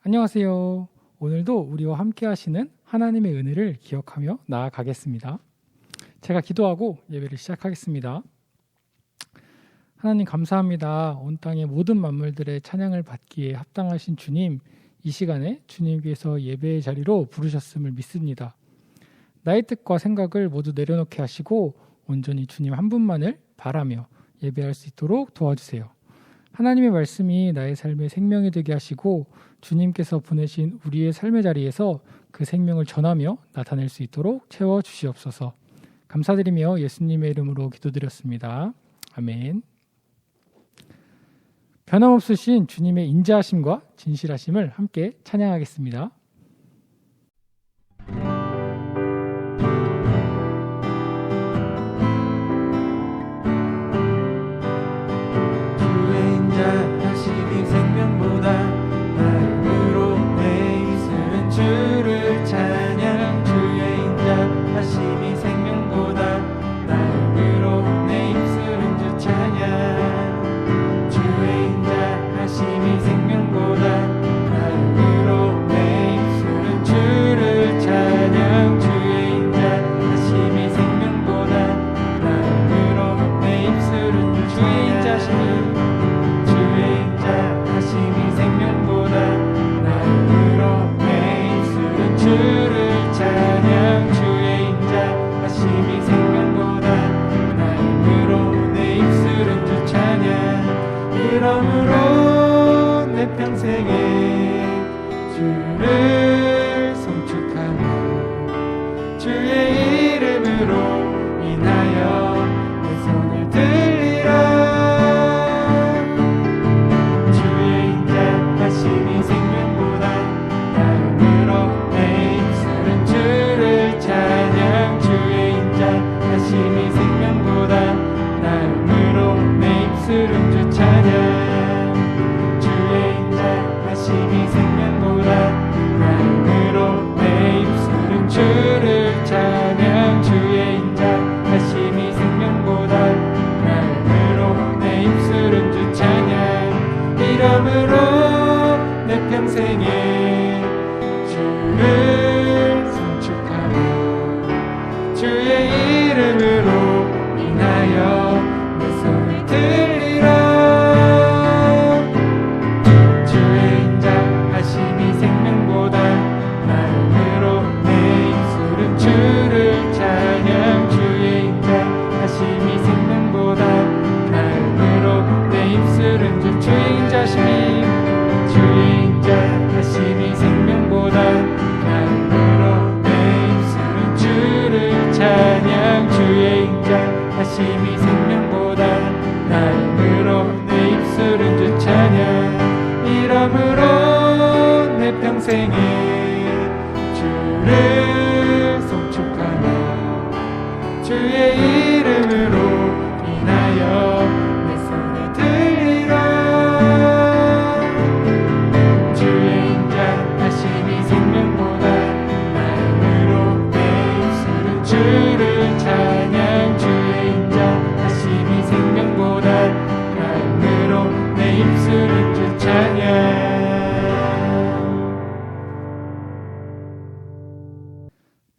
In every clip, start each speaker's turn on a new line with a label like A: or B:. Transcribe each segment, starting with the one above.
A: 안녕하세요. 오늘도 우리와 함께 하시는 하나님의 은혜를 기억하며 나아가겠습니다. 제가 기도하고 예배를 시작하겠습니다. 하나님 감사합니다. 온 땅의 모든 만물들의 찬양을 받기에 합당하신 주님, 이 시간에 주님께서 예배의 자리로 부르셨음을 믿습니다. 나의 뜻과 생각을 모두 내려놓게 하시고 온전히 주님 한 분만을 바라며 예배할 수 있도록 도와주세요. 하나님의 말씀이 나의 삶의 생명이 되게 하시고 주님께서 보내신 우리의 삶의 자리에서 그 생명을 전하며 나타낼 수 있도록 채워주시옵소서. 감사드리며 예수님의 이름으로 기도드렸습니다. 아멘. 변함없으신 주님의 인자하심과 진실하심을 함께 찬양하겠습니다.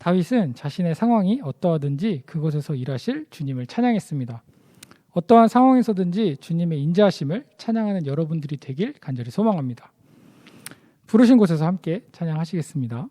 A: 다윗은 자신의 상황이 어떠하든지 그곳에서 일하실 주님을 찬양했습니다. 어떠한 상황에서든지 주님의 인자하심을 찬양하는 여러분들이 되길 간절히 소망합니다. 부르신 곳에서 함께 찬양하시겠습니다.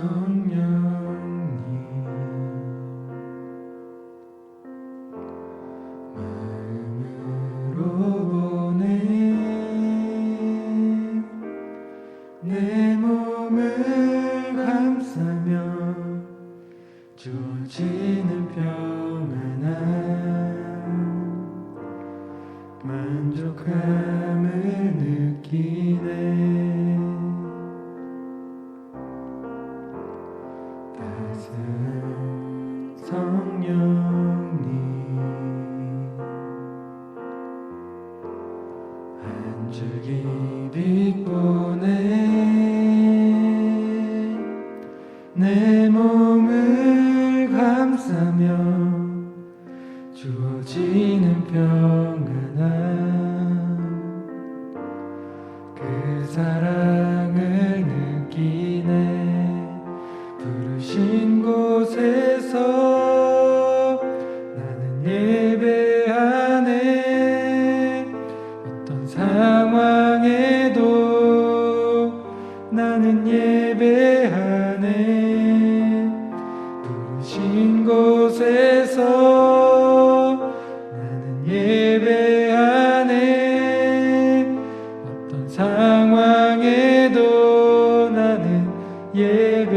B: 성령님 주어지는 평안함, 그 사랑을 느끼네. 부르신 곳에서 나는 예배하네. 어떤 상황에도 나는 예배하네. 부르신 곳에서 나는 예배하네. 어떤 상황에도 나는 예배하네.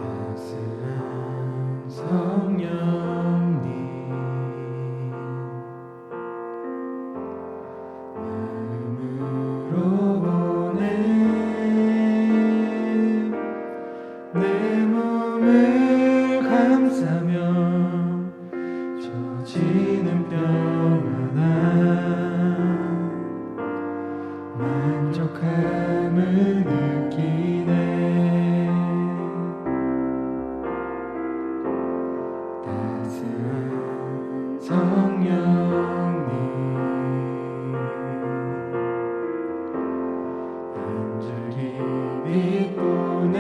B: 따스한 성령님, 마음으로 보내 내 몸을 감싸며 주어지는 평안함, 만족함을 느끼네. 따스한 성령님, 한 줄기 빛 보내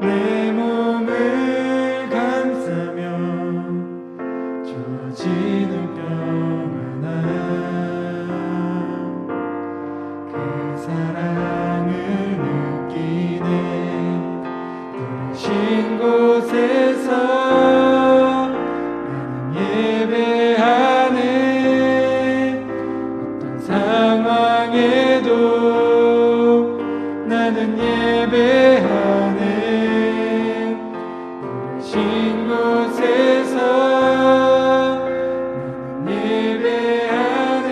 B: 내 몸을 감싸며 주어지는 평안함, 그 사랑을 느끼네. 부르신 곳에서 나는 예배하네. 어떤 상황에도 나는 예배하네. 부르신 곳에서 나는 예배하네.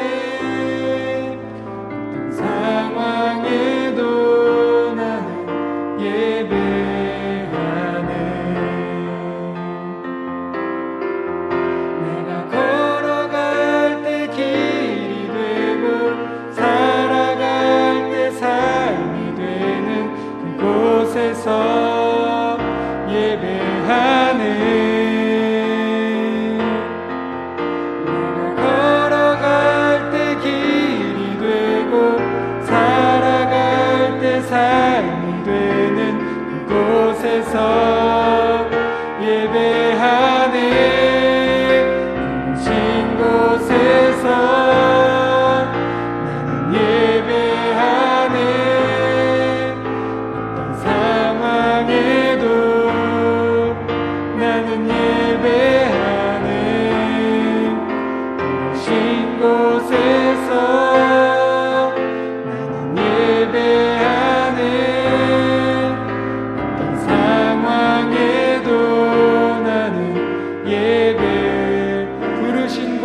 B: 어떤 상황에도 나는 예배하네. 내가 걸어갈 때 길이 되고 살아갈 때 삶이 되는 그곳에서 예배하네. 내가 걸어갈 때 길이 되고 살아갈 때 삶이 되는 그곳에서 예배하네. 부르신 곳에서 나는 예배하네. 어떤 상황에도 나는 예배하네. 부르신 곳에서 나는 예배하네. 어떤 상황에도 나는 예배. 부르신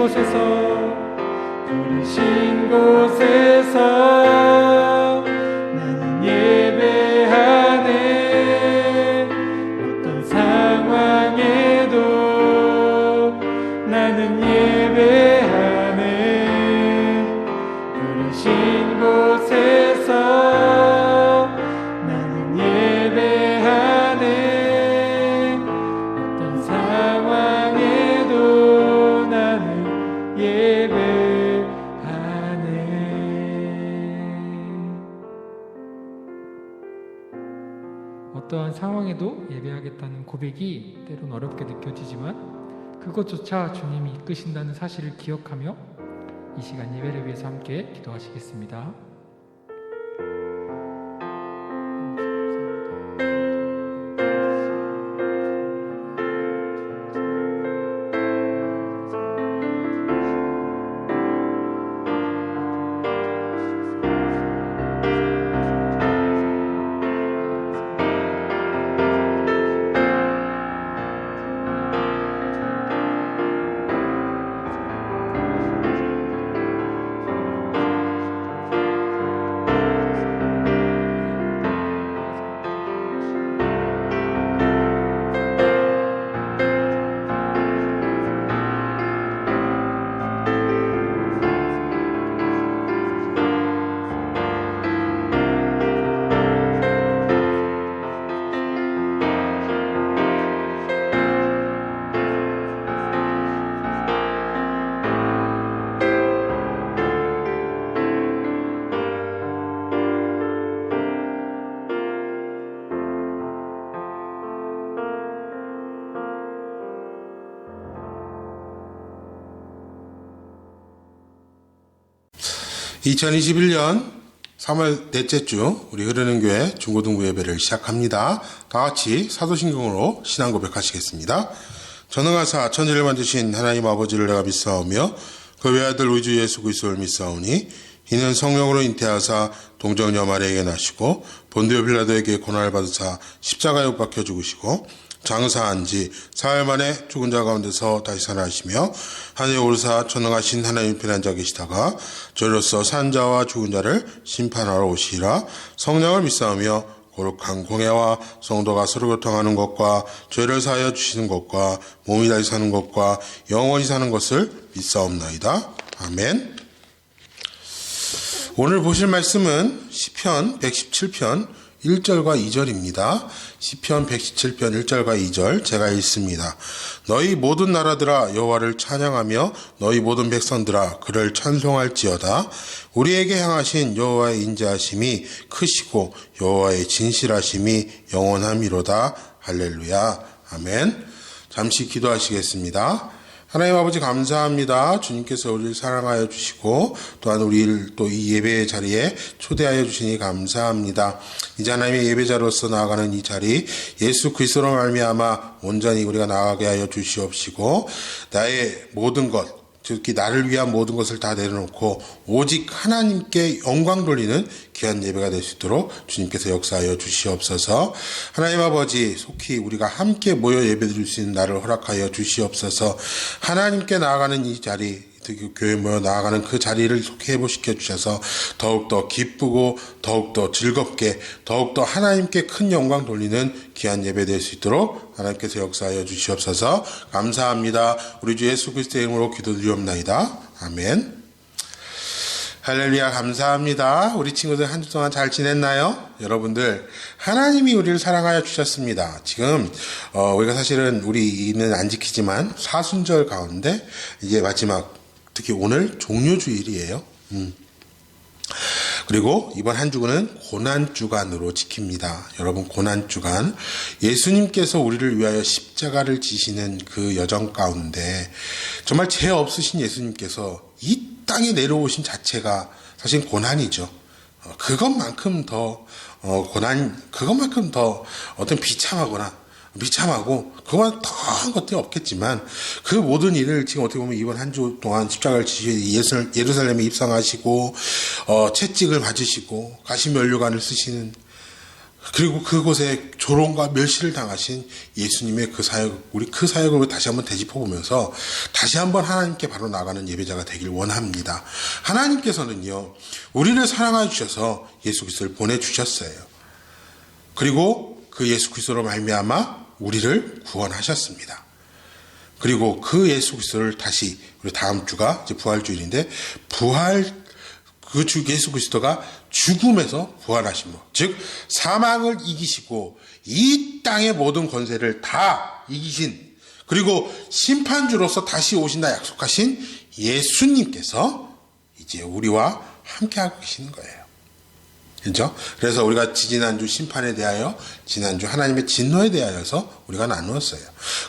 B: 곳에서 나는 예배하네. 어떤 상황에도 나는 예배하네. 부르신 곳에서 나는 예배하네. 어떤 상황에도 나는 예배하네.
A: 어떠한 상황에도 예배하겠다는 고백이 때론 어렵게 느껴지지만 그것조차 주님이 이끄신다는 사실을 기억하며 이 시간 예배를 위해서 함께 기도하시겠습니다.
C: 2021년 3월 넷째 주 우리 흐르는 교회 중고등부 예배를 시작합니다. 다 같이 사도신경으로 신앙 고백하시겠습니다. 전능하사 천지를 만드신 하나님 아버지를 내가 믿사오며 그 외아들 우리 주 예수 그리스도를 믿사오니 이는 성령으로 잉태하사 동정녀 마리아에게 나시고 본디오 빌라도에게 고난을 받으사 십자가에 못 박혀 죽으시고 장사한 지 사흘 만에 죽은 자 가운데서 다시 살아나시며 하늘에 오르사 전능하신 하나님 편에 앉아 계시다가 저로서 산 자와 죽은 자를 심판하러 오시리라. 성령을 믿사오며 거룩한 공예와 성도가 서로 교통하는 것과 죄를 사하여 주시는 것과 몸이 다시 사는 것과 영원히 사는 것을 믿사옵나이다. 아멘. 오늘 보실 말씀은 시편 117편 1절과 2절입니다. 시편 117편 1절과 2절 제가 읽습니다. 너희 모든 나라들아 여호와를 찬양하며 너희 모든 백성들아 그를 찬송할지어다. 우리에게 향하신 여호와의 인자하심이 크시고 여호와의 진실하심이 영원함이로다. 할렐루야. 아멘. 잠시 기도하시겠습니다. 하나님 아버지 감사합니다. 주님께서 우리를 사랑하여 주시고 또한 우리를 또 이 예배 자리에 초대하여 주시니 감사합니다. 이제 하나님의 예배자로서 나아가는 이 자리 예수 그리스도로 말미암아 온전히 우리가 나아가게 하여 주시옵시고 나의 모든 것 특히 나를 위한 모든 것을 다 내려놓고 오직 하나님께 영광 돌리는 귀한 예배가 될 수 있도록 주님께서 역사하여 주시옵소서. 하나님 아버지 속히 우리가 함께 모여 예배드릴 수 있는 날을 허락하여 주시옵소서. 하나님께 나아가는 이 자리 특히 교회 모여 나아가는 그 자리를 속히 회복시켜 주셔서 더욱더 기쁘고 더욱더 즐겁게 더욱더 하나님께 큰 영광 돌리는 귀한 예배 될 수 있도록 하나님께서 역사하여 주시옵소서. 감사합니다. 우리 주 예수 그리스도의 이름으로 기도드리옵나이다. 아멘. 할렐루야. 감사합니다. 우리 친구들 한 주 동안 잘 지냈나요? 여러분들 하나님이 우리를 사랑하여 주셨습니다. 지금 우리가 사실은 우리는 안 지키지만 사순절 가운데 이제 마지막 특히 오늘 종료주일이에요. 그리고 이번 한 주간은 고난주간으로 지킵니다. 여러분 고난주간 예수님께서 우리를 위하여 십자가를 지시는 그 여정 가운데 정말 죄 없으신 예수님께서 이 땅에 내려오신 자체가 사실 고난이죠. 그것만큼 더 그것만큼 더 어떤 비참하고 그만 더한 것들이 없겠지만 그 모든 일을 지금 어떻게 보면 이번 한 주 동안 십자가를 지시고 예루살렘에 입성하시고 채찍을 맞으시고 가시면류관을 쓰시는 그리고 그곳에 조롱과 멸시를 당하신 예수님의 그 사역 우리 그 사역을 다시 한번 되짚어보면서 다시 한번 하나님께 바로 나가는 예배자가 되길 원합니다. 하나님께서는요 우리를 사랑하여 주셔서 예수 그리스도를 보내주셨어요. 그리고 그 예수 그리스도로 말미암아 우리를 구원하셨습니다. 그리고 그 예수 그리스도를 다시 우리 다음 주가 이제 부활주일인데 그 주 예수 그리스도가 죽음에서 부활하신 것, 즉 사망을 이기시고 이 땅의 모든 권세를 다 이기신 그리고 심판주로서 다시 오신다 약속하신 예수님께서 이제 우리와 함께하고 계시는 거예요. 그렇죠? 그래서 우리가 지난주 심판에 대하여 지난주 하나님의 진노에 대하여서 우리가 나누었어요.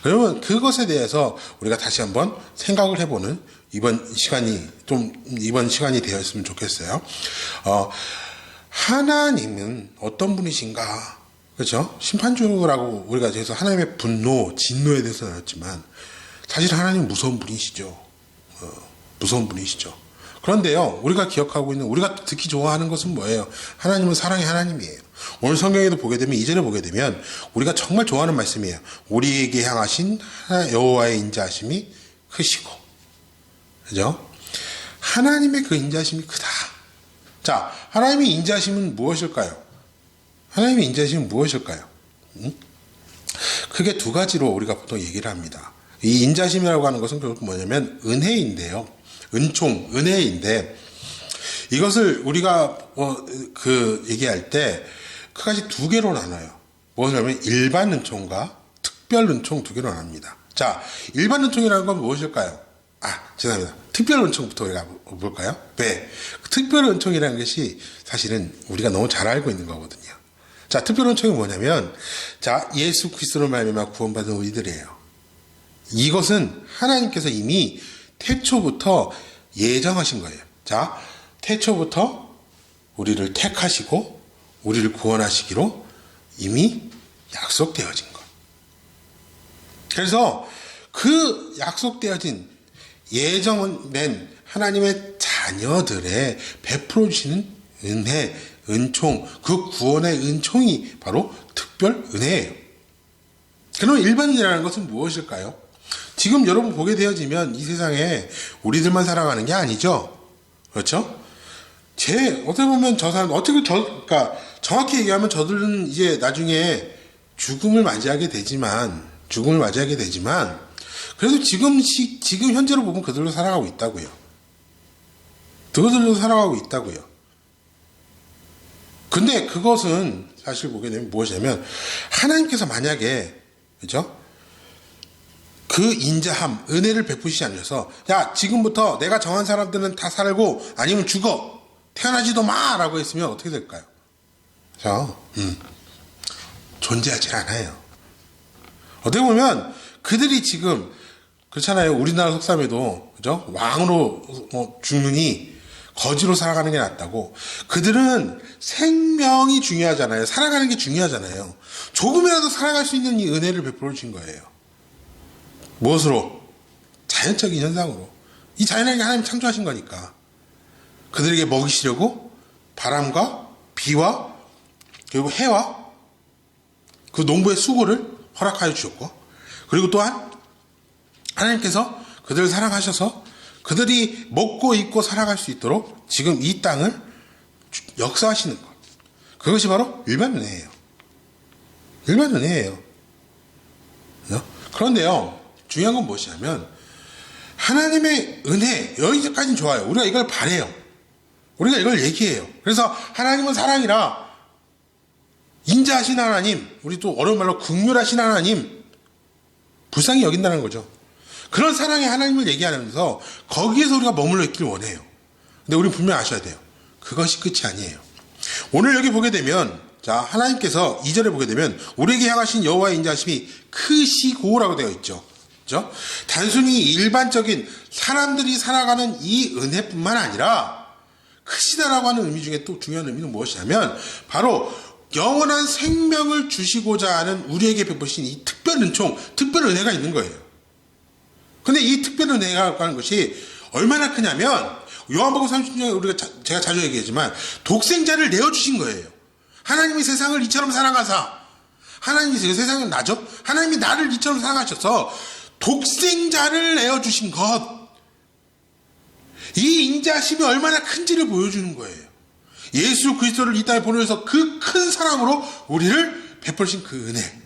C: 그러면 그것에 대해서 우리가 다시 한번 생각을 해보는 이번 시간이 되었으면 좋겠어요. 하나님은 어떤 분이신가? 그렇죠? 심판주라고 우리가 그래서 하나님의 분노, 진노에 대해서 나눴지만 사실 하나님은 무서운 분이시죠. 무서운 분이시죠. 그런데요, 우리가 기억하고 있는, 우리가 듣기 좋아하는 것은 뭐예요? 하나님은 사랑의 하나님이에요. 오늘 성경에도 보게 되면, 2절에 보게 되면, 우리가 정말 좋아하는 말씀이에요. 우리에게 향하신 여호와의 인자하심이 크시고. 그죠? 하나님의 그 인자하심이 크다. 자, 하나님의 인자하심은 무엇일까요? 하나님의 인자하심은 무엇일까요? 크게 두 가지로 우리가 보통 얘기를 합니다. 이 인자하심이라고 하는 것은 결국 뭐냐면, 은혜인데요. 은혜인데 이것을 우리가 얘기할 때 크게 두 개로 나눠요. 무엇이냐면 일반 은총과 특별 은총 두 개로 나눕니다. 자, 일반 은총이라는 건 무엇일까요? 죄송합니다. 특별 은총부터 우리가 볼까요? 네. 특별 은총이라는 것이 사실은 우리가 너무 잘 알고 있는 거거든요. 자, 특별 은총이 뭐냐면 예수 그리스도로 말미암아 구원받은 우리들이에요. 이것은 하나님께서 이미 태초부터 예정하신 거예요. 자, 태초부터 우리를 택하시고 우리를 구원하시기로 이미 약속되어진 것. 그래서 그 약속되어진 예정된 하나님의 자녀들의 베풀어 주시는 은혜, 은총, 그 구원의 은총이 바로 특별 은혜예요. 그럼 일반이라는 것은 무엇일까요? 지금 여러분 보게 되어지면 이 세상에 우리들만 살아가는 게 아니죠. 그렇죠? 어떻게 보면 저 사람, 그러니까 정확히 얘기하면 저들은 이제 나중에 죽음을 맞이하게 되지만, 그래도 지금 현재로 보면 그들로 살아가고 있다고요. 그들로 살아가고 있다고요. 근데 그것은 사실 보게 되면 무엇이냐면, 하나님께서 만약에, 그죠? 그 인자함, 은혜를 베푸시지 않으셔서, 야, 지금부터 내가 정한 사람들은 다 살고, 아니면 죽어! 태어나지도 마! 라고 했으면 어떻게 될까요? 존재하지 않아요. 어떻게 보면, 그들이 지금, 그렇잖아요. 우리나라 속담에도, 그죠? 왕으로 죽느니, 거지로 살아가는 게 낫다고. 그들은 생명이 중요하잖아요. 살아가는 게 중요하잖아요. 조금이라도 살아갈 수 있는 이 은혜를 베풀어 주신 거예요. 무엇으로? 자연적인 현상으로. 이 자연에게 하나님 창조하신 거니까. 그들에게 먹이시려고 바람과 비와 그리고 해와 그 농부의 수고를 허락하여 주셨고, 그리고 또한 하나님께서 그들을 사랑하셔서 그들이 먹고 입고 살아갈 수 있도록 지금 이 땅을 역사하시는 것. 그것이 바로 일반 은혜예요. 일반 은혜예요. 그런데요, 중요한 건 무엇이냐면, 하나님의 은혜, 여기까지는 좋아요. 우리가 이걸 바래요. 우리가 이걸 얘기해요. 그래서 하나님은 사랑이라, 인자하신 하나님, 우리 또 어려운 말로 긍휼하신 하나님, 불쌍히 여긴다는 거죠. 그런 사랑의 하나님을 얘기하면서 거기에서 우리가 머물러 있길 원해요. 근데 우리 분명 아셔야 돼요. 그것이 끝이 아니에요. 오늘 여기 보게 되면, 자, 하나님께서 2절에 보게 되면 우리에게 향하신 여호와의 인자하심이 크시고라고 되어 있죠. 그렇죠? 단순히 일반적인 사람들이 살아가는 이 은혜뿐만 아니라 크시다라고 하는 의미 중에 또 중요한 의미는 무엇이냐면, 바로 영원한 생명을 주시고자 하는 우리에게 베푸신 이 특별 은총, 특별 은혜가 있는 거예요. 근데 이 특별 은혜가 하는 것이 얼마나 크냐면, 요한복음 30장에 제가 자주 얘기하지만 독생자를 내어주신 거예요. 하나님이 세상을 이처럼 사랑하사, 하나님이 세상은 나죠? 하나님이 나를 이처럼 사랑하셔서 독생자를 내어주신 것, 이 인자심이 얼마나 큰지를 보여주는 거예요. 예수 그리스도를 이 땅에 보내셔서 그 큰 사랑으로 우리를 베푸신 그 은혜.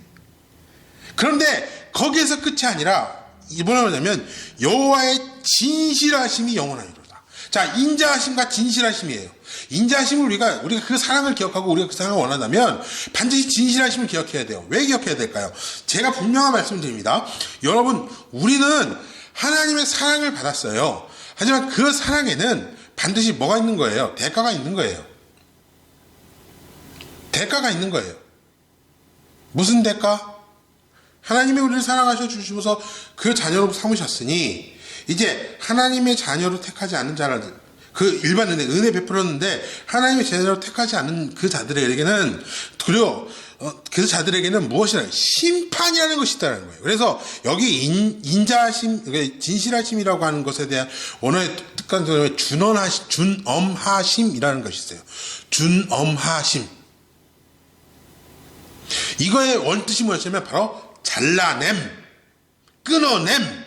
C: 그런데 거기에서 끝이 아니라 뭐냐면 여호와의 진실하심이 영원하리로다. 자, 인자하심과 진실하심이에요. 인자하심을 우리가 그 사랑을 기억하고 우리가 그 사랑을 원한다면 반드시 진실하심을 기억해야 돼요. 왜 기억해야 될까요? 제가 분명한 말씀을 드립니다. 여러분, 우리는 하나님의 사랑을 받았어요. 하지만 그 사랑에는 반드시 뭐가 있는 거예요? 대가가 있는 거예요. 대가가 있는 거예요. 무슨 대가? 하나님이 우리를 사랑하셔 주시면서 그 자녀로 삼으셨으니, 이제 하나님의 자녀로 택하지 않은 자들, 그 일반 은혜 베풀었는데 하나님의 자녀로 택하지 않은 그 자들에게는, 그리고 그 자들에게는 무엇이냐? 심판이라는 것이 있다는 거예요. 그래서 여기 인자하심, 진실하심이라고 하는 것에 대한 원어의 뜻간은 준엄하심이라는 것이 있어요. 준엄하심. 이거의 원뜻이 무엇이냐면 바로 잘라냄, 끊어냄,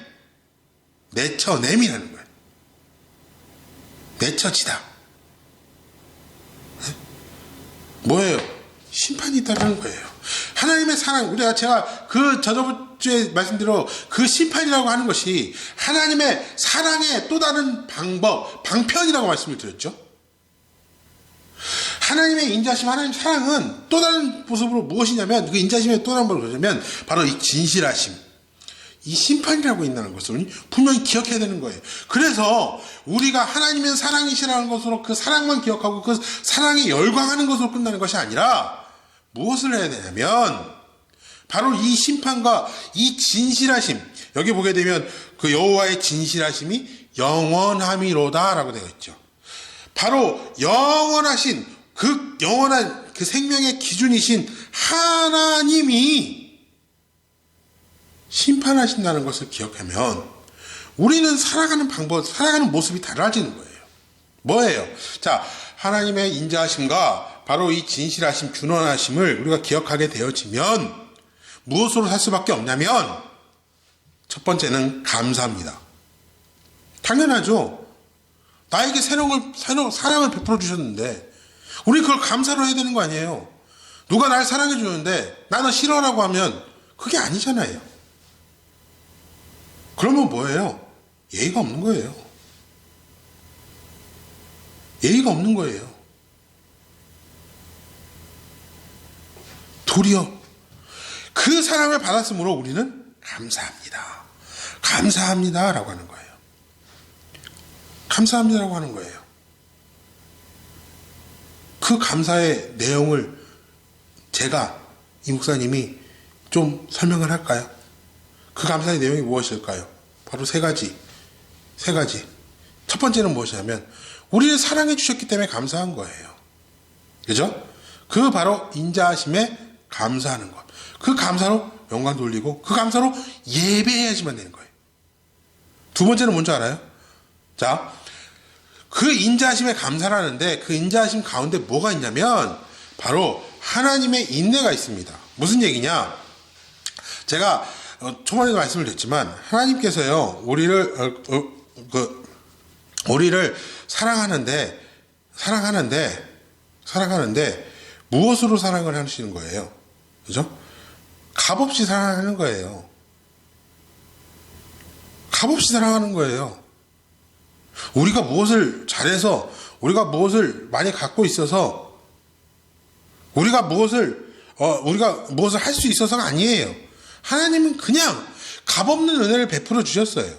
C: 내쳐냄이라는 거예요. 내쳐지다. 뭐예요? 심판이 있다는 거예요. 하나님의 사랑, 제가 저번 주에 말씀드린 그 심판이라고 하는 것이 하나님의 사랑의 또 다른 방편이라고 말씀을 드렸죠. 하나님의 인자심, 하나님의 사랑은 또 다른 모습으로 무엇이냐면, 그 인자심의 또 다른 모습으로 뭐냐면 바로 이 진실하심, 이 심판이라고 있다는 것을 분명히 기억해야 되는 거예요. 그래서 우리가 하나님의 사랑이시라는 것으로 그 사랑만 기억하고 그 사랑에 열광하는 것으로 끝나는 것이 아니라 무엇을 해야 되냐면, 바로 이 심판과 이 진실하심, 여기 보게 되면 그 여호와의 진실하심이 영원함이로다 라고 되어 있죠. 바로 영원하신 그 영원한 그 생명의 기준이신 하나님이 심판하신다는 것을 기억하면 우리는 살아가는 방법, 살아가는 모습이 달라지는 거예요. 뭐예요? 자, 하나님의 인자하심과 바로 이 진실하심, 준원하심을 우리가 기억하게 되어지면 무엇으로 살 수밖에 없냐면 첫 번째는 감사합니다. 당연하죠. 나에게 새로운 사랑을 베풀어 주셨는데 우리 그걸 감사로 해야 되는 거 아니에요. 누가 날 사랑해 주는데 나는 싫어라고 하면 그게 아니잖아요. 그러면 뭐예요? 예의가 없는 거예요. 예의가 없는 거예요. 도리어 그 사랑을 받았으므로 우리는 감사합니다. 감사합니다라고 하는 거예요. 감사합니다라고 하는 거예요. 그 감사의 내용을 제가 이 목사님이 좀 설명을 할까요? 그 감사의 내용이 무엇일까요? 바로 세 가지. 첫 번째는 무엇이냐면 우리를 사랑해 주셨기 때문에 감사한 거예요. 그죠? 그 바로 인자하심에 감사하는 것. 그 감사로 영광 돌리고 그 감사로 예배해야지만 되는 거예요. 두 번째는 뭔지 알아요? 자, 그 인자하심에 감사하는데 그 인자하심 가운데 뭐가 있냐면 바로 하나님의 인내가 있습니다. 무슨 얘기냐? 제가 초반에도 말씀을 드렸지만 하나님께서요 우리를 사랑하는데 무엇으로 사랑을 하시는 거예요? 그죠? 값없이 사랑하는 거예요. 값없이 사랑하는 거예요. 우리가 무엇을 잘해서, 우리가 무엇을 많이 갖고 있어서, 우리가 무엇을 할 수 있어서가 아니에요. 하나님은 그냥 값없는 은혜를 베풀어 주셨어요.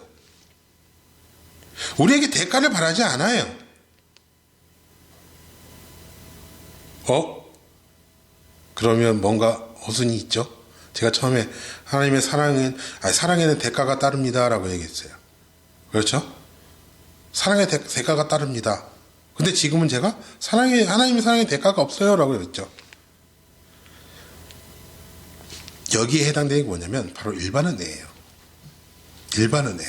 C: 우리에게 대가를 바라지 않아요. 그러면 뭔가 어순이 있죠? 제가 처음에 하나님의 사랑에는 대가가 따릅니다라고 얘기했어요. 그렇죠? 사랑의 대가가 따릅니다. 근데 지금은 제가 하나님의 사랑의 대가가 없어요라고 그랬죠. 여기에 해당되는 게 뭐냐면 바로 일반 은혜예요. 일반 은혜.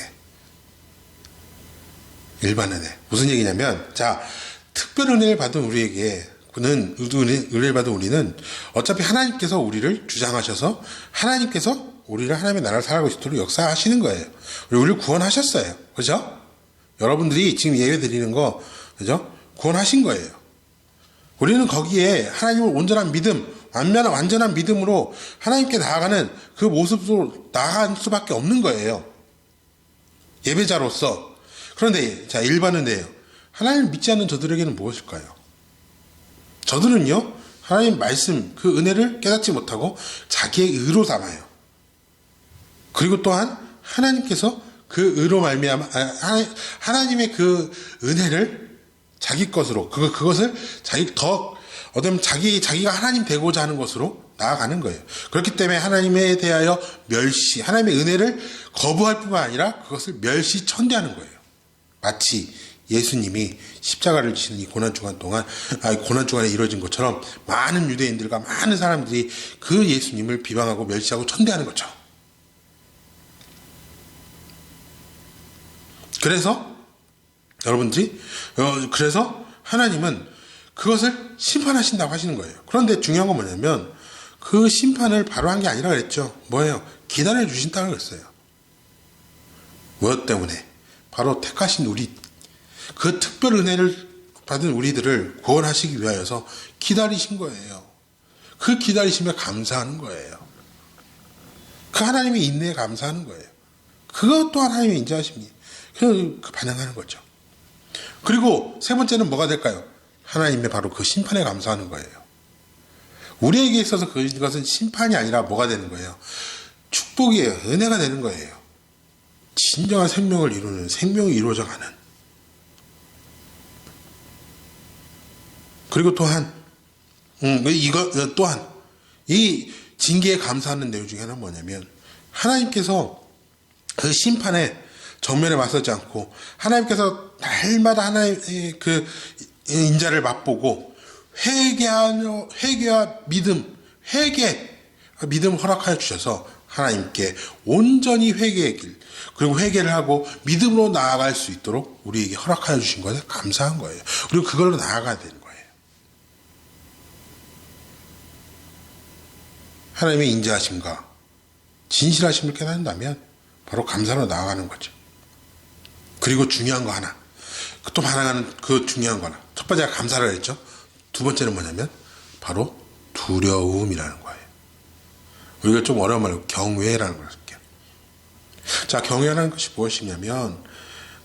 C: 무슨 얘기냐면, 자, 특별 은혜를 받은 은혜를 받은 우리는 어차피 하나님께서 우리를 주장하셔서 하나님께서 우리를 하나님의 나라를 살아가고 있도록 역사하시는 거예요. 우리를 구원하셨어요. 그죠? 여러분들이 지금 예배 드리는 거, 그죠? 구원하신 거예요. 우리는 거기에 하나님을 온전한 믿음, 완전한 믿음으로 하나님께 나아가는 그 모습으로 나아갈 수밖에 없는 거예요. 예배자로서. 그런데, 자, 일반 은혜예요. 하나님을 믿지 않는 저들에게는 무엇일까요? 저들은요, 하나님 말씀, 그 은혜를 깨닫지 못하고 자기의 의로 삼아요. 그리고 또한 하나님께서 그 의로 말미암아 하나님의 그 은혜를 자기 것으로 그것을 자기가 하나님 되고자 하는 것으로 나아가는 거예요. 그렇기 때문에 하나님에 대하여 하나님의 은혜를 거부할 뿐만 아니라 그것을 멸시천대하는 거예요. 마치 예수님이 십자가를 지시는 이 고난주간에 이루어진 것처럼 많은 유대인들과 많은 사람들이 그 예수님을 비방하고 멸시하고 천대하는 거죠. 그래서 하나님은 그것을 심판하신다고 하시는 거예요. 그런데 중요한 건 뭐냐면 그 심판을 바로 한 게 아니라 그랬죠. 뭐예요? 기다려 주신다고 그랬어요. 무엇 때문에? 바로 택하신 그 특별 은혜를 받은 우리들을 구원하시기 위하여서 기다리신 거예요. 그 기다리심에 감사하는 거예요. 그 하나님의 인내에 감사하는 거예요. 그것 또한 하나님의 인자하심이 그 반응하는 거죠. 그리고 세 번째는 뭐가 될까요? 하나님의 바로 그 심판에 감사하는 거예요. 우리에게 있어서 그것은 심판이 아니라 뭐가 되는 거예요? 축복이에요. 은혜가 되는 거예요. 진정한 생명을 이루는, 생명이 이루어져가는. 그리고 또한 이 징계에 감사하는 내용 중에 하나는 뭐냐면 하나님께서 그 심판에 정면에 맞서지 않고 하나님께서 날마다 하나님의 인자를 맛보고 회개와 믿음 허락하여 주셔서 하나님께 온전히 회개의 길, 그리고 회개를 하고 믿음으로 나아갈 수 있도록 우리에게 허락하여 주신 것에 감사한 거예요. 그리고 그걸로 나아가야 되는 거예요. 하나님의 인자하심과 진실하심을 깨닫는다면 바로 감사로 나아가는 거죠. 그리고 중요한 거 하나, 또 반응하는 그 중요한 거 하나. 첫 번째가 감사를 했죠. 두 번째는 뭐냐면 바로 두려움이라는 거예요. 우리가 좀 어려운 말로 경외라는 걸 할게요. 자, 경외라는 것이 무엇이냐면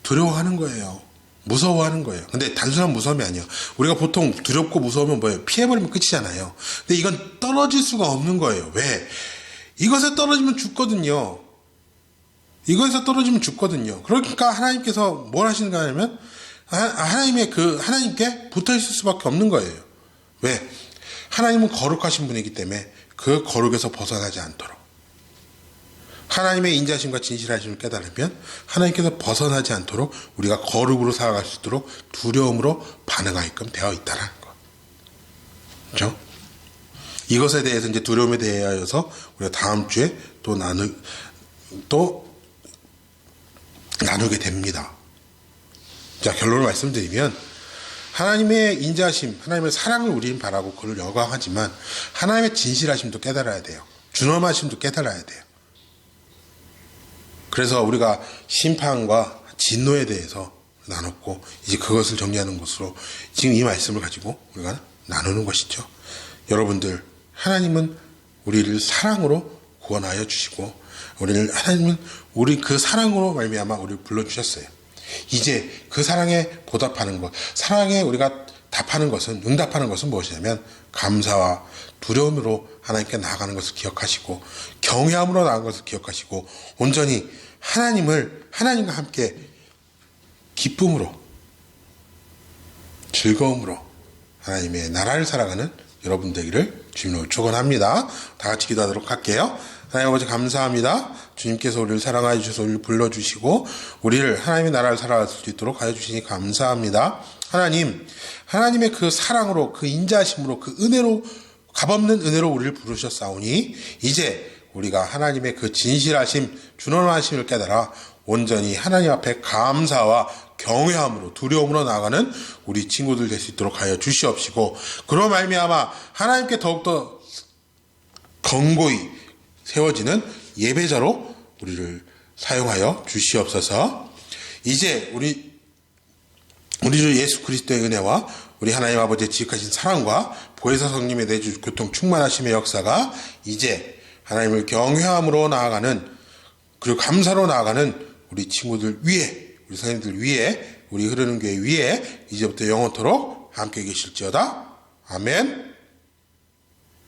C: 두려워하는 거예요. 무서워하는 거예요. 근데 단순한 무서움이 아니에요. 우리가 보통 두렵고 무서우면 뭐예요? 피해버리면 끝이잖아요. 근데 이건 떨어질 수가 없는 거예요. 왜? 이것에 떨어지면 죽거든요. 이것에서 떨어지면 죽거든요. 그러니까 하나님께서 뭘 하시는가 하면 하나님께 붙어 있을 수밖에 없는 거예요. 왜? 하나님은 거룩하신 분이기 때문에 그 거룩에서 벗어나지 않도록. 하나님의 인자심과 진실하심을 깨달으면 하나님께서 벗어나지 않도록 우리가 거룩으로 살아갈 수 있도록 두려움으로 반응하게끔 되어 있다는 것. 그렇죠? 이것에 대해서 이제 두려움에 대하여서 우리가 다음 주에 또 나누게 됩니다. 자, 결론을 말씀드리면 하나님의 인자심, 하나님의 사랑을 우리는 바라고 그를 여과하지만 하나님의 진실하심도 깨달아야 돼요. 준엄하심도 깨달아야 돼요. 그래서 우리가 심판과 진노에 대해서 나눴고 이제 그것을 정리하는 것으로 지금 이 말씀을 가지고 우리가 나누는 것이죠. 여러분들, 하나님은 우리를 사랑으로 구원하여 주시고 하나님은 우리 그 사랑으로 말미암아 우리를 불러주셨어요. 이제 그 사랑에 보답하는 것, 사랑에 우리가 응답하는 것은 무엇이냐면 감사와 두려움으로 하나님께 나아가는 것을 기억하시고 경외함으로 나아가는 것을 기억하시고 온전히 하나님과 함께 기쁨으로 즐거움으로 하나님의 나라를 살아가는 여러분 되기를 주님으로 축원합니다. 다 같이 기도하도록 할게요. 하나님 아버지 감사합니다. 주님께서 우리를 사랑하여 주셔서 우리를 불러주시고 우리를 하나님의 나라를 살아갈 수 있도록 하여 주시니 감사합니다. 하나님의 그 사랑으로, 그 인자하심으로, 그 은혜로, 값없는 은혜로 우리를 부르셨사오니 이제 우리가 하나님의 그 진실하심, 준엄하심을 깨달아 온전히 하나님 앞에 감사와 경외함으로 두려움으로 나아가는 우리 친구들 될 수 있도록 하여 주시옵시고 그로 말미암아 하나님께 더욱더 견고히 세워지는 예배자로 우리를 사용하여 주시옵소서. 이제 우리 주 예수 그리스도의 은혜와 우리 하나님 아버지의 지극하신 사랑과 보혜사 성령의 내주 교통 충만하심의 역사가 이제 하나님을 경외함으로 나아가는 그리고 감사로 나아가는 우리 친구들 위에, 우리 선생님들 위에, 우리 흐르는 교회 위에 이제부터 영원토록 함께 계실지어다. 아멘.